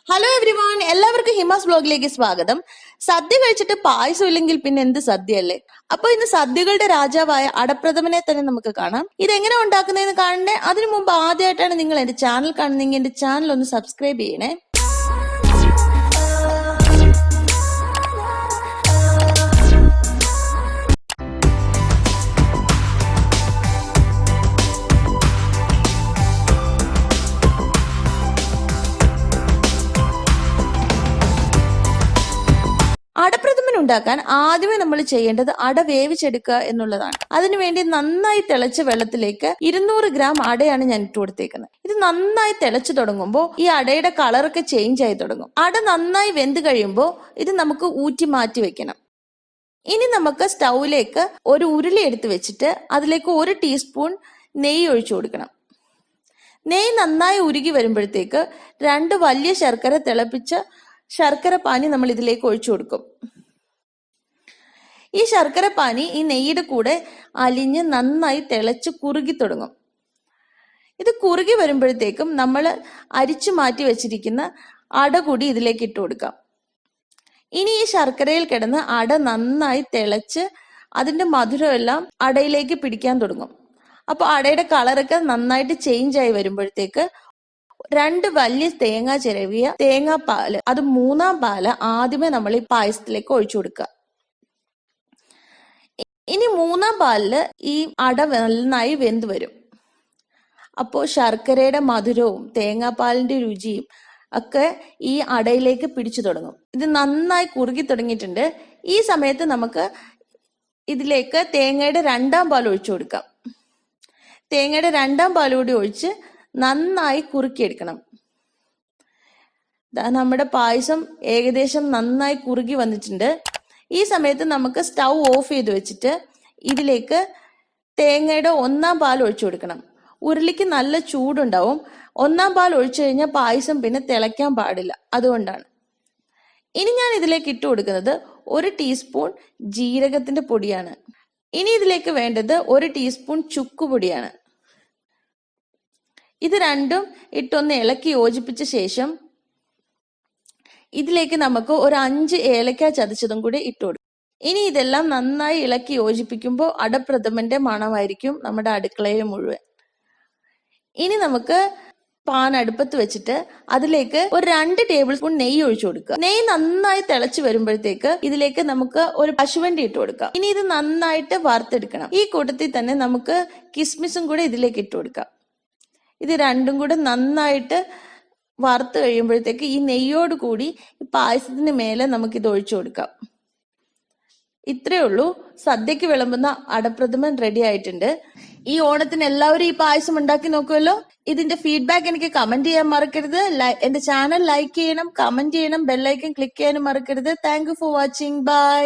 Hello everyone, എല്ലാവർക്കും ഹിമാസ് വ്ലോഗിലേക്ക് സ്വാഗതം. സദ്യ കഴിച്ചിട്ട് പായസം ഇല്ലെങ്കിൽ പിന്നെ എന്ത് സദ്യ അല്ലേ? അപ്പൊ ഇന്ന് സദ്യകളുടെ രാജാവായ അടപ്രഥമനെ തന്നെ നമുക്ക് കാണാം. ഇതെങ്ങനെ ഉണ്ടാക്കുന്നതെന്ന് കാണണ്ടേ? അതിനു മുമ്പ് ആദ്യമായിട്ടാണ് നിങ്ങൾ എന്റെ ചാനൽ കാണുന്നെങ്കിൽ എന്റെ ചാനൽ ഒന്ന് സബ്സ്ക്രൈബ് ചെയ്യണേ. അടപ്രഥമൻ ഉണ്ടാക്കാൻ ആദ്യമേ നമ്മൾ ചെയ്യേണ്ടത് അട വേവിച്ചെടുക്കുക എന്നുള്ളതാണ്. അതിനുവേണ്ടി നന്നായി തിളച്ച വെള്ളത്തിലേക്ക് 200 ഗ്രാം അടയാണ് ഞാൻ ഇട്ട് കൊടുത്തേക്കുന്നത്. ഇത് നന്നായി തിളച്ചു തുടങ്ങുമ്പോൾ ഈ അടയുടെ കളറൊക്കെ ചേഞ്ച് ആയി തുടങ്ങും. അട നന്നായി വെന്ത് കഴിയുമ്പോൾ ഇത് നമുക്ക് ഊറ്റി മാറ്റി വെക്കണം. ഇനി നമുക്ക് സ്റ്റൗവിലേക്ക് ഒരു ഉരുളി എടുത്ത് വെച്ചിട്ട് അതിലേക്ക് 1 ടീസ്പൂൺ നെയ്യ് ഒഴിച്ചു കൊടുക്കണം. നെയ്യ് നന്നായി ഉരുകി വരുമ്പോഴത്തേക്ക് 2 വലിയ ശർക്കര തിളപ്പിച്ച ശർക്കര പാനി നമ്മൾ ഇതിലേക്ക് ഒഴിച്ചു കൊടുക്കും. ഈ ശർക്കര പാനി ഈ നെയ്യുടെ കൂടെ അലിഞ്ഞ് നന്നായി തിളച്ച് കുറുകി തുടങ്ങും. ഇത് കുറുകി വരുമ്പോഴത്തേക്കും നമ്മൾ അരിച്ചു മാറ്റി വെച്ചിരിക്കുന്ന അട കൂടി ഇതിലേക്ക് ഇട്ട് കൊടുക്കാം. ഇനി ഈ ശർക്കരയിൽ കിടന്ന് അട നന്നായി തിളച്ച് അതിന്റെ മധുരമെല്ലാം അടയിലേക്ക് പിടിക്കാൻ തുടങ്ങും. അപ്പൊ അടയുടെ കളറൊക്കെ നന്നായിട്ട് ചേഞ്ച് ആയി വരുമ്പോഴത്തേക്ക് 2 വലിയ തേങ്ങ ചിരവിയ തേങ്ങാപ്പാല്, അത് 3-ാം പാല് ആദ്യമേ നമ്മൾ ഈ പായസത്തിലേക്ക് ഒഴിച്ചു കൊടുക്കുക. ഇനി 3-ാം പാലില് ഈ അട നന്നായി വെന്ത് വരും. അപ്പോൾ ശർക്കരയുടെ മധുരവും തേങ്ങാപ്പാലിന്റെ രുചിയും ഒക്കെ ഈ അടയിലേക്ക് പിടിച്ചു തുടങ്ങും. ഇത് നന്നായി കുറുകി തുടങ്ങിയിട്ടുണ്ട്. ഈ സമയത്ത് നമുക്ക് ഇതിലേക്ക് തേങ്ങയുടെ 2-ാം പാൽ ഒഴിച്ചു കൊടുക്കാം. തേങ്ങയുടെ 2-ാം പാൽ കൂടി ഒഴിച്ച് നന്നായി കുറുക്കിയെടുക്കണം. നമ്മുടെ പായസം ഏകദേശം നന്നായി കുറുകി വന്നിട്ടുണ്ട്. ഈ സമയത്ത് നമുക്ക് സ്റ്റൗ ഓഫ് ചെയ്ത് വെച്ചിട്ട് ഇതിലേക്ക് തേങ്ങയുടെ 1-ാം പാൽ ഒഴിച്ചു കൊടുക്കണം. ഉരുളിക്ക് നല്ല ചൂടുണ്ടാവും. 1-ാം പാൽ ഒഴിച്ചു കഴിഞ്ഞാൽ പായസം പിന്നെ തിളയ്ക്കാൻ പാടില്ല, അതുകൊണ്ടാണ്. ഇനി ഞാൻ ഇതിലേക്ക് ഇട്ട് കൊടുക്കുന്നത് 1 ടീസ്പൂൺ ജീരകത്തിന്റെ പൊടിയാണ്. ഇനി ഇതിലേക്ക് വേണ്ടത് 1 ടീസ്പൂൺ ചുക്കുപൊടിയാണ്. ഇത് രണ്ടും ഇട്ടൊന്ന് ഇളക്കി യോജിപ്പിച്ച ശേഷം ഇതിലേക്ക് നമുക്ക് ഒരു 5 ഏലക്ക ചതച്ചതും കൂടി ഇട്ട് കൊടുക്കും. ഇനി ഇതെല്ലാം നന്നായി ഇളക്കി യോജിപ്പിക്കുമ്പോൾ അടപ്രഥമന്റെ മണമായിരിക്കും നമ്മുടെ അടുക്കളയിൽ മുഴുവൻ. ഇനി നമുക്ക് പാൻ അടുപ്പത്ത് വെച്ചിട്ട് അതിലേക്ക് ഒരു 2 ടേബിൾ സ്പൂൺ നെയ്യ് ഒഴിച്ചു കൊടുക്കുക. നെയ്യ് നന്നായി തിളച്ചു വരുമ്പോഴത്തേക്ക് ഇതിലേക്ക് നമുക്ക് ഒരു കശുവണ്ടി ഇട്ട് കൊടുക്കാം. ഇനി ഇത് നന്നായിട്ട് വറുത്തെടുക്കണം. ഈ കൂട്ടത്തിൽ തന്നെ നമുക്ക് കിസ്മിസും കൂടെ ഇതിലേക്ക് ഇട്ട് കൊടുക്കാം. ഇത് രണ്ടും കൂടെ നന്നായിട്ട് വറുത്ത് കഴിയുമ്പോഴത്തേക്ക് ഈ നെയ്യോട് കൂടി പായസത്തിന് മേലെ നമുക്കിത് ഒഴിച്ചു കൊടുക്കാം. ഇത്രയേ ഉള്ളൂ. സദ്യക്ക് വിളമ്പുന്ന അടപ്രഥമൻ റെഡി ആയിട്ടുണ്ട്. ഈ ഓണത്തിന് എല്ലാവരും ഈ പായസം ഉണ്ടാക്കി നോക്കുമല്ലോ. ഇതിന്റെ ഫീഡ്ബാക്ക് എനിക്ക് കമന്റ് ചെയ്യാൻ മറക്കരുത്. എന്റെ ചാനൽ ലൈക്ക് ചെയ്യണം, കമന്റ് ചെയ്യണം, ബെല്ലൈക്കൺ ക്ലിക്ക് ചെയ്യാനും മറക്കരുത്. Thank you for watching. By.